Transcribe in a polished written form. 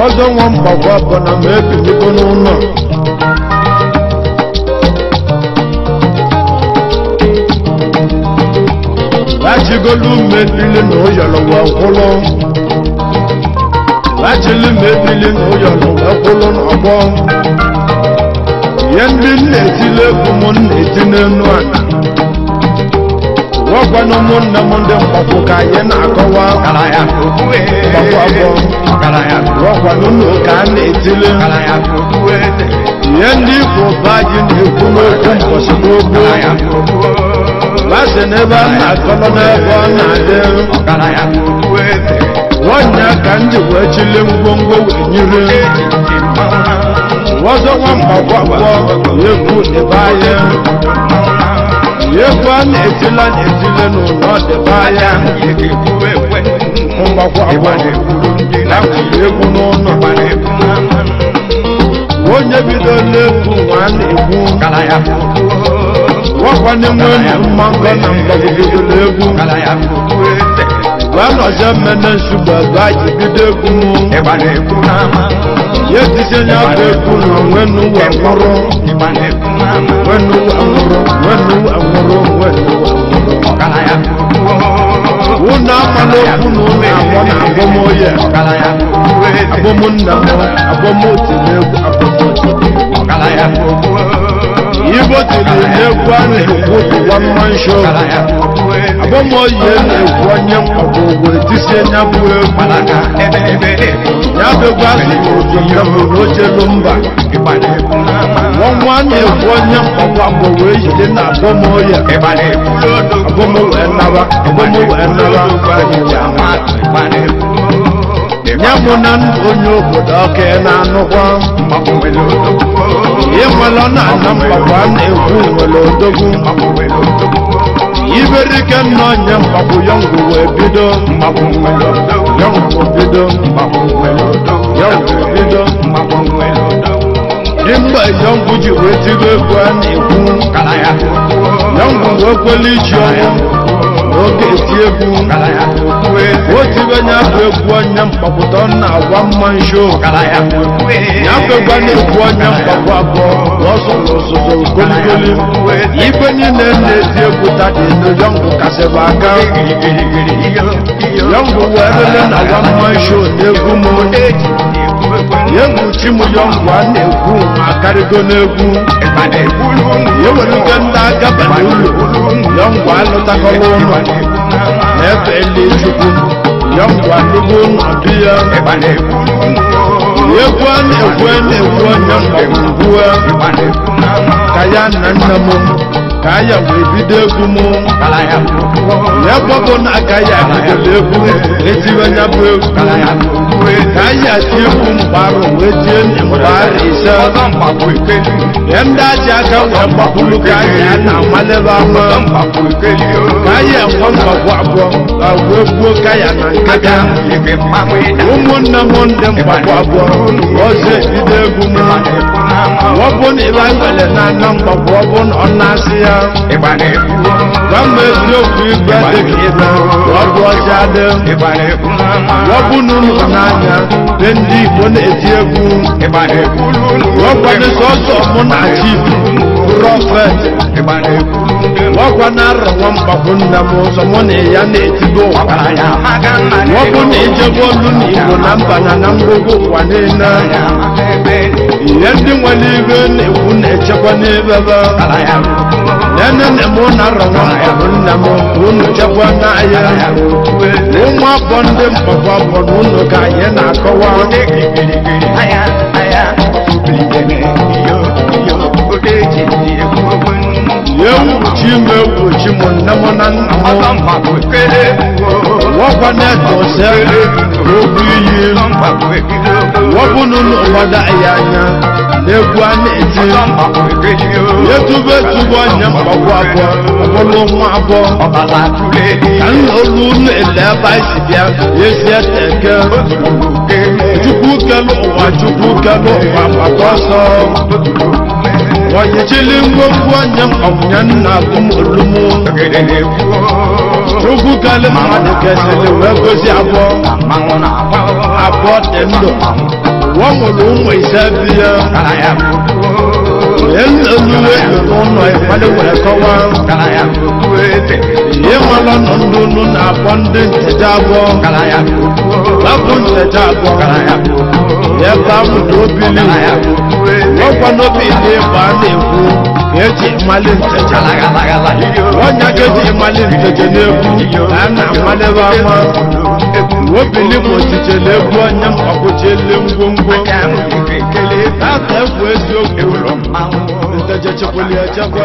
Wazo mwamba wapa na mepi mikono una Wachigolu mepili no yalo wakolo Wachili mepili no yalo wakolo n'abo Yendi netile kumun netine nuana Wakano munda munde mbafuka yena akawa Kalaya kukuwe Mbafuabo Kalaya Wakano nuka netile Kalaya kukuwe Yendi kubaji nikume kumposibobo Kalaya kukuwe Base neba na kolona wana de Kalaya kukuwe Wanya kandi wechile mgongo wenyire Wazo wamba wakwa Yeku nebaye Yeku netile no nebaya Mba wakwa Yeku nono Wonye bido leku wane eku Kalaya Wakwa ni mwenu manga na mbagudu leku Kalaya kukuwe Wano zemene suba gaji bideku mu Yeti senya beku no wenu wangoro Wenu wangoro Kalaya Una malo kunu na wana abomo ye Kalaya kukuwe Abomo ndamo, abomo tileku, abomo tileku Kalaya kukuwe Ibo tileku ane kutu one man show Kalaya kukuwe Abomo ye neku anye mkabogo Etise nyabwe Malaka ebele Nyabe gwazi kutu nyabu noche lumba Wangwane neku anye mkabogo Yile na abomo ye Abomo wenaba, abomo wenaba Nyamu nan onyo kudoke na nukwa Yemalo na nambakwa neku welo dogu Iberike no nyambaku yongu webido Yongu bido Dimba yongu jiwetiwe kwa neku Yongu wekweli chiongo Oge etiegu Otiwe nyabwe kwa nyambaku tona one man show Nyabwe kwa nekwa nyambaku abo Woso kolikoli Ibe nine etiegu tadi no yongu kasebaka Yongu werele na one man show negu mo Yegu chimu yongu aneku Akarigo negu Yeweluke ndaga banulu Yongu alutakolono Nefe eli chuku Yongu alugu nabia Yegwane nyamba mbuwa Kaya nanamu Kaya webidegu mu Yebobo na kaya kudeleku Etiwe nyabwegu Kaya tiku mbaro wetien mbari isa Yenda jaka wembakulu kaya na malebama Kaya mwamba wabo Awebu kaya na nkada Umuna monde mbababo Oze idegu mu Wabon iwaiwele na namba wabon onasiya Wame zyoku igwede kiba Wabu ojade Wabununu nanya Bendi kone etiegu Wabane soso muna chief Prophet Wakwana rawamba kunda moso Mone ya netigo Wabune ijebo luni Ibo namba na namgogo wanena Yendi waliwe Nekune chekwa nebeba Nene nemona rawamba kunda mo Unu chekwa na ye Uma bonde mpapa Unu kaya na kawa na nna m ọzọ mgbagwo ekele wọkwa na-etose okwu iyi mgbagwo ekele wọbụnụ n'ụfọdụ ya anya na-egwu a na-eti ọzọ mgbagwo ekele yetube etubo onye mgbagwo abụọ ọbụlụ nwa abụọ ọbala tuleli ka nna olu ụlọ ele ebe anyị si bịa esi eteke chukwu kelu ụwa chukwu kelu ụwa maka ọsọ wọyichili ngwongwo onye ọmụnya nna agụmolumu chukwu kelu mmadụ kesịrị wee gozi abụọ abụọ dị ndụ wọ́n mụrụ ụmụ ise bi ya eluwe n'ụlọ ịkwado wee kọwa ihe nwere ndụ na-akpọ ndị nteja abụọ babụ nteja abụọ ebe ahụ na obili ọkwa n'obi ile ịgba a na-ekwu ka eji mmalị nteja onye ka eji mmalị nteja na-ekwu a na-amalebe ama obili bụ ochiche na-egwu onye mkpagwochiele ngwongwo aka egwu eziokwu nteja chekwali echekwa